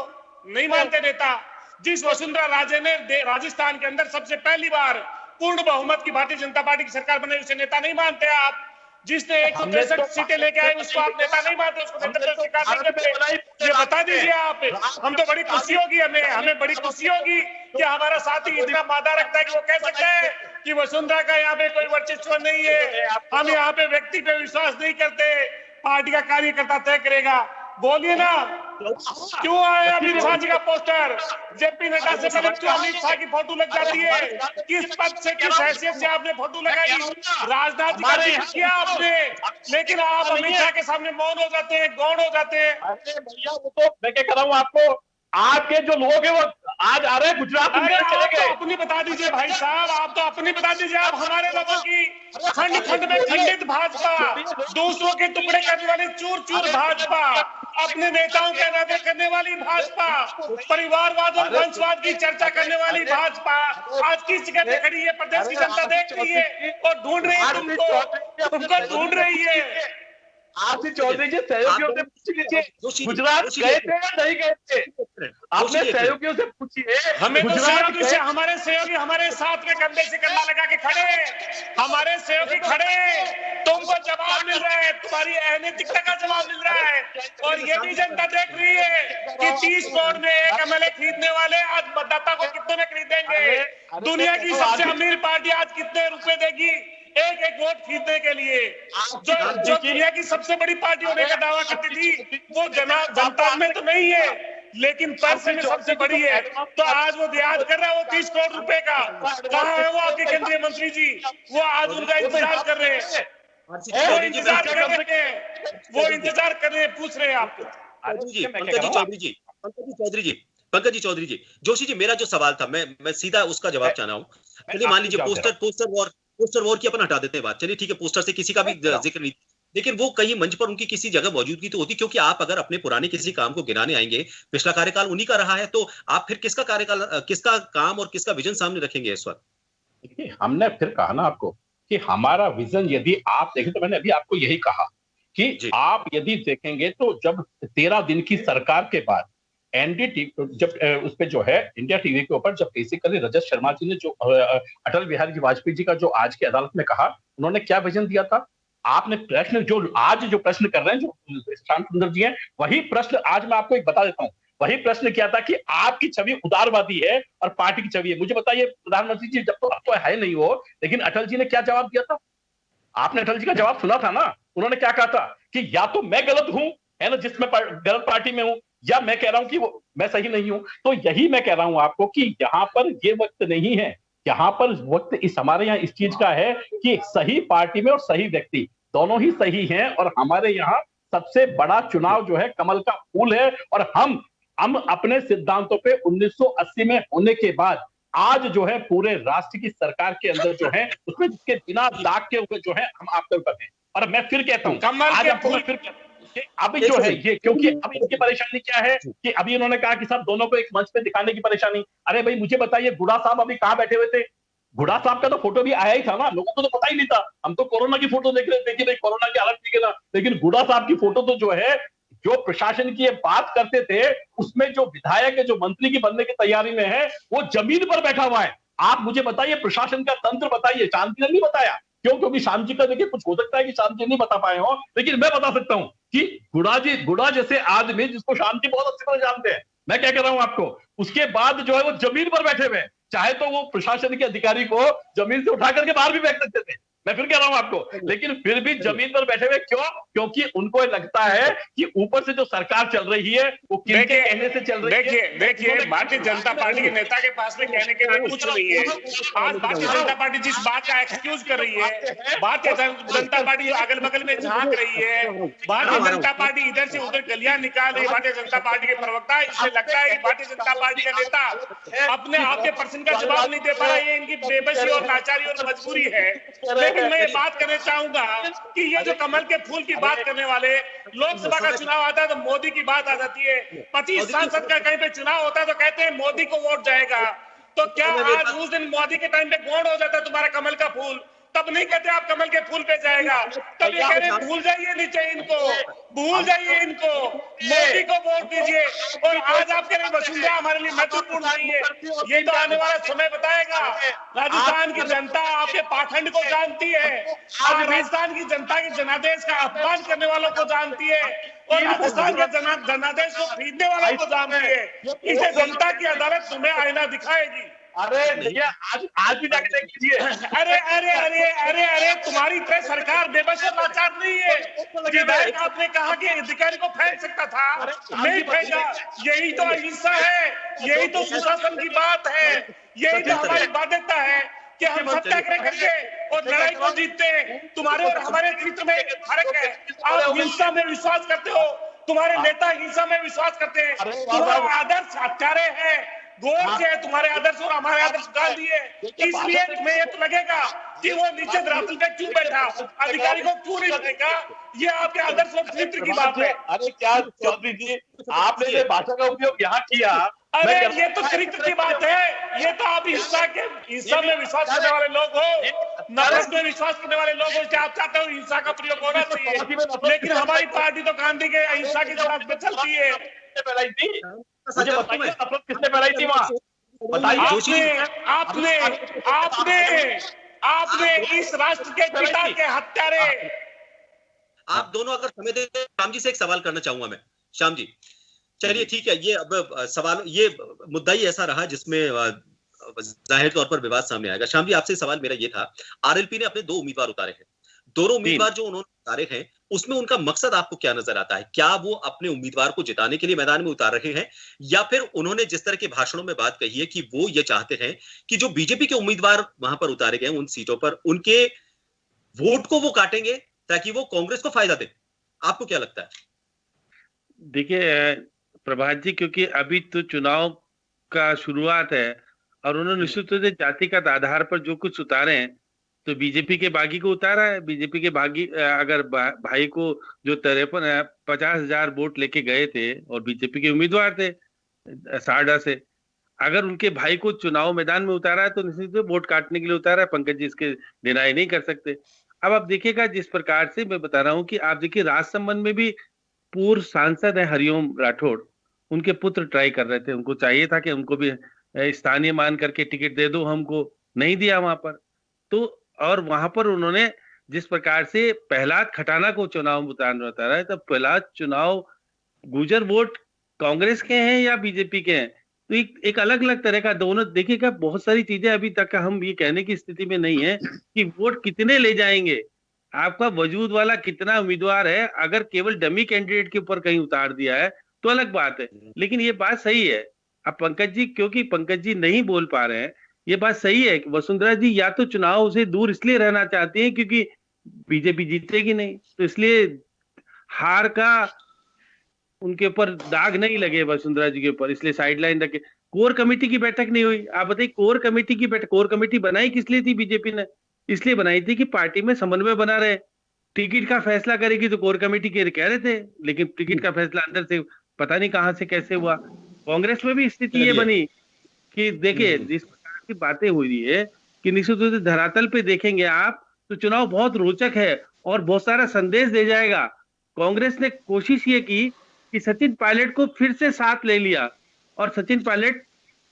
नहीं मानते नेता। जिस वसुंधरा राजे ने राजस्थान के अंदर सबसे पहली बार पूर्ण बहुमत की भारतीय जनता पार्टी की सरकार बनाई, उसे नेता नहीं मानते आप। जिसने 163 सीटें लेके आए, उसको आप नेता नहीं मानते, उसको नेता स्वीकार नहीं करते। ये बता दीजिए आप। हम तो बड़ी खुशी होगी, हमें बड़ी खुशी होगी कि हमारा साथी इतना मादा रखता है कि वो कह सकता है कि वसुंधरा का यहाँ पे कोई वर्चस्व नहीं है। हम यहाँ पे व्यक्ति पे विश्वास नहीं करते, पार्टी का कार्यकर्ता तय करेगा। बोलिए ना, क्यों आए अमित शाह जी का पोस्टर? जेपी नड्डा से पहले क्यों अमित शाह की फोटो लग जाती है? किस पद से, किस हैसियत से आपने फोटो लगाई? राजनाथ जी का जिक्र किया आपने, लेकिन आप अमित शाह के सामने मौन हो जाते हैं, गौण हो जाते हैं। अरे भैया, वो तो मैं क्या कर रहा हूँ आपको, आपके जो लोग हैं वो आज आ रहे हैं गुजरात में, चले गए। अपनी बता दीजिए भाई साहब, आप तो अपनी बता दीजिए। आप हमारे लोगों की खंड खंड में खंडित भाजपा, दूसरों के टुकड़े करने वाली चूर चूर भाजपा, अपने नेताओं के अनादर करने वाली भाजपा, परिवारवाद और वंशवाद की चर्चा करने वाली भाजपा आज किस जगह पे खड़ी है? प्रदेश की जनता देख रही है और ढूंढ रही है तुमको ढूंढ रही है। आशीष चौधरी जी सहयोगियों से पूछ लीजिए, गुजरात गए थे या नहीं गए थे? अपने सहयोगियों से पूछिए। हमें तो सहयोगी से, हमारे सहयोगी हमारे साथ में कंधे से कंधा लगा के खड़े, हमारे सहयोगी खड़े, तुमको जवाब मिल रहा है, तुम्हारी अनैतिकता का जवाब मिल रहा है। और ये भी जनता देख रही है कि 30 करोड़ में एक एमएलए खरीदने वाले आज मतदाता को कितने में खरीदेंगे? दुनिया की सबसे अमीर पार्टी आज कितने रुपए देगी एक एक वोट खरीदने के लिए? जो दुनिया की सबसे बड़ी पार्टी होने का दावा करती थी, वो जनता में तो नहीं है, लेकिन पैसे में सबसे बड़ी है। तो आज वो याद कर रहा है वो 30 करोड़ रुपए का। कहाँ है वो आपके केंद्रीय मंत्री जी? वो आज उनका इंतजार कर रहे हैं, वो इंतजार कर रहे हैं, वो इंतजार कर रहे हैं, पूछ रहे हैं आपको। पंकज जी चौधरी जी, जोशी जी, मेरा जो सवाल था, मैं सीधा उसका जवाब चाह रहा हूँ। चलिए मान लीजिए पोस्टर वॉर की अपन हटा देते हैं बात, चलिए ठीक है, पोस्टर से किसी का भी जिक्र नहीं, लेकिन वो कहीं मंच पर उनकी किसी जगह मौजूदगी तो होती, क्योंकि आप अगर अपने पुराने किसी काम को गिनाने आएंगे, पिछला कार्यकाल उन्हीं का रहा है, तो आप फिर किसका कार्यकाल, किसका काम और किसका विजन सामने रखेंगे इस वक्त? देखिए, हमने फिर कहा ना आपको कि हमारा विजन, यदि आप देखें तो मैंने अभी आपको यही कहा कि आप यदि देखेंगे तो जब 13 दिन की सरकार के बाद एनडीटीवी जब उस पे जो है इंडिया टीवी के ऊपर जब बेसिकली रजत शर्मा जी ने जो अटल बिहारी वाजपेयी जी का जो आज की अदालत में कहा, उन्होंने क्या विजन दिया था? आपने प्रश्न जो आज जो प्रश्न कर रहे हैं जो श्याम सुंदर जी हैं, वही प्रश्न आज मैं आपको एक बता देता हूं। वही प्रश्न किया था कि आपकी छवि उदारवादी है और पार्टी की छवि है। मुझे बताइए प्रधानमंत्री जी, जब तो अब तो है नहीं वो, लेकिन अटल जी ने क्या जवाब दिया था? आपने अटल जी का जवाब सुना था ना? उन्होंने क्या कहा था कि या तो मैं गलत हूं, है ना, जिसमें गलत पार्टी में हूं, या मैं कह रहा हूं कि वो मैं सही नहीं हूं। तो यही मैं कह रहा हूं आपको कि यहां पर ये वक्त नहीं है, यहां पर वक्त इस हमारे यहाँ इस चीज का है कि सही पार्टी में और सही व्यक्ति दोनों ही सही हैं। और हमारे यहाँ सबसे बड़ा चुनाव जो है कमल का फूल है, और हम अपने सिद्धांतों पे 1980 में होने के बाद आज जो है पूरे राष्ट्र की सरकार के अंदर जो है उसमें के बिना दाग के ऊपर जो है हम आपके ऊपर हैं। और मैं फिर कहता हूं आज आपको फिर अभी जो है ये, क्योंकि अभी इनकी परेशानी क्या है कि अभी इन्होंने कहा कि साहब दोनों को एक मंच पे दिखाने की परेशानी। अरे भाई मुझे बताइए, गुड़ा साहब अभी कहां बैठे हुए थे? गुड़ा साहब का तो फोटो भी आया ही था ना, लोगों को तो पता ही नहीं था। हम तो कोरोना की फोटो देख रहे थे कि भाई कोरोना की हालत ठीक है ना, लेकिन गुड़ा साहब की फोटो तो जो है, जो प्रशासन की बात करते थे उसमें जो विधायक है, जो मंत्री की बनने की तैयारी में है, वो जमीन पर बैठा हुआ है। आप मुझे बताइए प्रशासन का तंत्र बताइए। शांति ने नहीं बताया, क्यों? क्योंकि शाम जी का देखिए कुछ हो सकता है कि शाम जी नहीं बता पाए हो, लेकिन मैं बता सकता हूं कि गुड़ा जैसे आदमी जिसको शाम जी बहुत अच्छी तरह जानते हैं, मैं क्या कह रहा हूं आपको, उसके बाद जो है वो जमीन पर बैठे हुए, चाहे तो वो प्रशासन के अधिकारी को जमीन से उठा करके बाहर भी फेंक सकते थे, मैं फिर कह रहा हूं आपको, लेकिन फिर भी जमीन पर बैठे हुए क्यों? क्योंकि उनको लगता है कि ऊपर से जो सरकार चल रही है वो किनके कहने से चल रही है। देखिए भारतीय जनता पार्टी के नेता के पास में कहने के लिए कुछ नहीं है। आज भारतीय जनता पार्टी जिस बात का एक्सक्यूज कर रही है, भारतीय जनता पार्टी अगल बगल में झांक रही है, भारतीय जनता पार्टी इधर से उधर गलियां निकाल रही है। भारतीय जनता पार्टी के प्रवक्ता, इससे लगता है कि भारतीय जनता पार्टी का नेता अपने आपके प्रश्न का जवाब नहीं दे पा रहा। ये इनकी बेबसी और लाचारी और मजबूरी है। लेकिन मैं ये बात करना चाहूंगा कि ये जो कमल के फूल की बात करने वाले, लोकसभा का चुनाव आता है तो मोदी की बात आ जाती है, 25 सांसद का कहीं पे चुनाव होता है तो कहते हैं मोदी को वोट जाएगा। तो क्या आज उस दिन मोदी के टाइम पे गौण हो जाता तुम्हारा कमल का फूल, तब नहीं कहते आप कमल के फूल पे जाएगा, तब ये कह रहे भूल जाइए नीचे इनको, भूल जाइए इनको, मोदी को वोट दीजिए। और आज आप कह रहे वसुंधरा हमारे लिए महत्वपूर्ण नहीं है, ये तो आने वाला समय बताएगा। राजस्थान की जनता आपके पाखंड को जानती है, आज राजस्थान की जनता के जनादेश का अपमान करने वालों को जानती है और राजस्थान के जनादेश को खरीदने वालों को जानती है। इसे जनता की अदालत तुम्हें आईना दिखाएगी। अरे भैया आज भी जाके देख लीजिए। अरे अरे अरे अरे अरे तुम्हारी तरह सरकार बेबस और लाचार नहीं है। विधायक आपने कहा कि अधिकारी को फेंक सकता था, नहीं फेंका। यही तो अहिंसा है, यही तो सुशासन की बात है, यही तो हमारी बाध्यता है कि हम सत्याग्रह करके और लड़ाई को जीतते हैं। तुम्हारे और हमारे नेतृत्व में एक फर्क है। आप हिंसा में विश्वास करते हो, तुम्हारे नेता हिंसा में विश्वास करते हैं। तुम्हारा आदर्श हत्यारे है, गोल से है तुम्हारे आदर्श और हमारे आदर्श डाल दिए। इसलिए तुम्हें ये तो लगेगा कि वो नीचे धरातल पे क्यों बैठा, अधिकारी को क्यों नहीं फेंका। ये आपके आदर्श और चरित्र की बात है। अरे क्या चौधरी जी, आपने जो भाषा का उपयोग यहाँ किया, अरे ये तो चरित्र की बात है। ये तो आप हिंसा में विश्वास करने वाले लोग हो, नफरत में विश्वास करने वाले लोग हो। आप चाहते हो हिंसा का प्रयोग होना चाहिए, लेकिन हमारी पार्टी तो गांधी के अहिंसा की तरफ में चलती है। मुझे बताइए नफरत किसने फैलाई थी वहाँ? बताइए। आपने इस राष्ट्र के पिता के हत्यारे। आप दोनों अगर समय दें, श्याम जी से एक सवाल करना चाहूंगा मैं। श्याम जी, चलिए ठीक है, ये अब सवाल, ये मुद्दा ही ऐसा रहा जिसमें जाहिर तौर पर विवाद सामने आएगा। श्याम जी, आपसे सवाल मेरा ये था, आरएलपी ने अपने 2 उम्मीदवार उतारे हैं, दोनों उम्मीदवार जो उन्होंने उतारे हैं उसमें उनका मकसद आपको क्या नजर आता है? क्या वो अपने उम्मीदवार को जिताने के लिए मैदान में उतार रहे हैं, या फिर उन्होंने जिस तरह के भाषणों में बात कही है कि वो ये चाहते हैं कि जो बीजेपी के उम्मीदवार वहां पर उतारे गए उन सीटों पर उनके वोट को वो काटेंगे ताकि वो कांग्रेस को फायदा दे? आपको क्या लगता है? देखिए प्रभात जी, क्योंकि अभी तो चुनाव का शुरुआत है और उन्होंने निश्चित रूप से जातिगत आधार पर जो कुछ उतारे हैं, तो बीजेपी के बागी को उतारा है। बीजेपी के बागी अगर भाई को जो 50,000 वोट लेके गए थे और बीजेपी के उम्मीदवार थे सारडा से, अगर उनके भाई को चुनाव मैदान में उतारा है तो निश्चित रूप से वोट काटने के लिए उतारा है। पंकज जी इसके डिनाई नहीं कर सकते। अब आप देखिएगा जिस प्रकार से मैं बता रहा हूँ कि आप देखिए राजसमंद में भी पूर्व सांसद है हरिओम राठौड़, उनके पुत्र ट्राई कर रहे थे, उनको चाहिए था कि उनको भी स्थानीय मान करके टिकट दे दो, हमको नहीं दिया वहां पर। तो और वहां पर उन्होंने जिस प्रकार से प्रहलाद खटाना को चुनाव उतारा है, तो प्रहलाद चुनाव गुजर वोट कांग्रेस के हैं या बीजेपी के हैं, तो एक अलग अलग तरह का दोनों देखिएगा। बहुत सारी चीजें अभी तक हम ये कहने की स्थिति में नहीं है कि वोट कितने ले जाएंगे, आपका वजूद वाला कितना उम्मीदवार है। अगर केवल डमी कैंडिडेट के ऊपर कहीं उतार दिया है तो अलग बात है, लेकिन ये बात सही है। अब पंकज जी, क्योंकि पंकज जी नहीं बोल पा रहे हैं, ये बात सही है कि वसुंधरा जी या तो चुनाव से दूर इसलिए रहना चाहती हैं क्योंकि बीजेपी जीतेगी नहीं, तो इसलिए हार का उनके ऊपर दाग नहीं लगे वसुंधरा जी के ऊपर, इसलिए साइडलाइन रखे। कोर कमेटी की बैठक नहीं हुई। आप बताइए, कोर कमेटी की बैठक, कोर कमेटी बनाई किस लिए थी बीजेपी ने? इसलिए बनाई थी कि पार्टी में समन्वय बना रहे। टिकट का फैसला करेगी तो कोर कमेटी के कह रहे थे, लेकिन टिकट का फैसला अंदर से पता नहीं कहां से कैसे हुआ। कांग्रेस में भी स्थिति ये बनी कि देखिए जिस प्रकार की बातें हुई है कि निश्चित रूप से धरातल पे देखेंगे आप तो चुनाव बहुत रोचक है और बहुत सारा संदेश दे जाएगा। कांग्रेस ने कोशिश ये की कि सचिन पायलट को फिर से साथ ले लिया और सचिन पायलट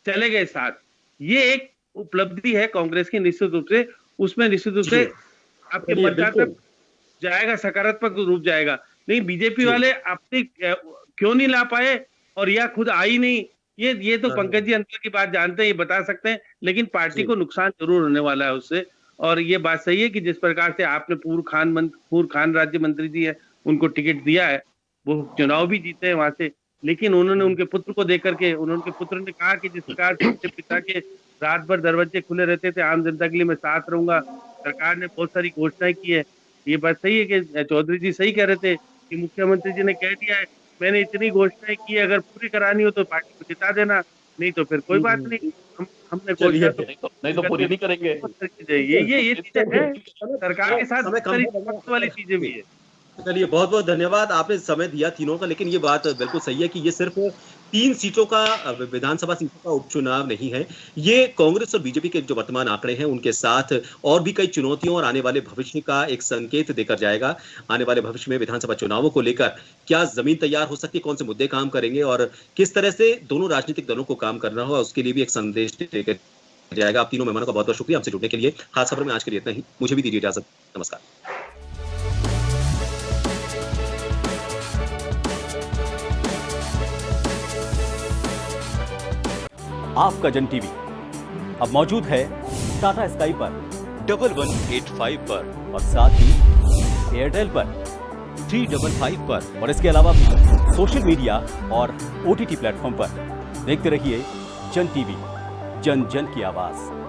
चले गए साथ। ये एक उपलब्धि है कांग्रेस की निश्चित रूप से, उसमें निश्चित रूप से आपके मतदाता जाएगा, सकारात्मक रूप जाएगा। नहीं बीजेपी वाले अपने क्यों नहीं ला पाए और या खुद आई नहीं, ये तो पंकज जी अंतर की बात जानते हैं, ये बता सकते हैं, लेकिन पार्टी को नुकसान जरूर होने वाला है उससे। और ये बात सही है कि जिस प्रकार से आपने पूर्व खान राज्य मंत्री जी है, उनको टिकट दिया है, वो चुनाव भी जीते हैं वहां से, लेकिन उन्होंने उनके पुत्र को देकर के, उनके पुत्र ने कहा कि जिस प्रकार से उनके पिता के रात भर दरवाजे खुले रहते थे, आम जनता के लिए मैं साथ रहूंगा, सरकार ने बहुत सारी घोषणाएं की है। ये बात सही है कि चौधरी जी सही कह रहे थे कि मुख्यमंत्री जी ने कह दिया है, मैंने इतनी घोषणाएं की है, अगर पूरी करानी हो तो पार्टी को जिता देना, नहीं तो फिर कोई बात नहीं, हमने चलिए, घोषणा नहीं तो पूरी नहीं करेंगे। ये चीजें हैं, सरकार के साथ बहुत सारी वक्त वाली चीजें भी है। चलिए, बहुत बहुत धन्यवाद, आपने समय दिया तीनों का। लेकिन ये बात बिल्कुल सही है कि ये सिर्फ 3 सीटों का विधानसभा सीटों का उपचुनाव नहीं है, ये कांग्रेस और बीजेपी के जो वर्तमान आंकड़े हैं उनके साथ और भी कई चुनौतियों और आने वाले भविष्य का एक संकेत देकर जाएगा। आने वाले भविष्य में विधानसभा चुनावों को लेकर क्या जमीन तैयार हो सकती है, कौन से मुद्दे काम करेंगे और किस तरह से दोनों राजनीतिक दलों को काम करना होगा, उसके लिए भी एक संदेश देकर जाएगा। आप तीनों मेहमानों का बहुत बहुत शुक्रिया हमसे जुड़ने के लिए। खास खबर में आज के लिए इतना ही, मुझे भी दीजिए इजाजत, नमस्कार। आपका जन टीवी अब मौजूद है टाटा स्काई पर 1185 पर और साथ ही एयरटेल पर 355 पर और इसके अलावा भी सोशल मीडिया और OTT प्लेटफॉर्म पर। देखते रहिए जन टीवी, जन जन की आवाज।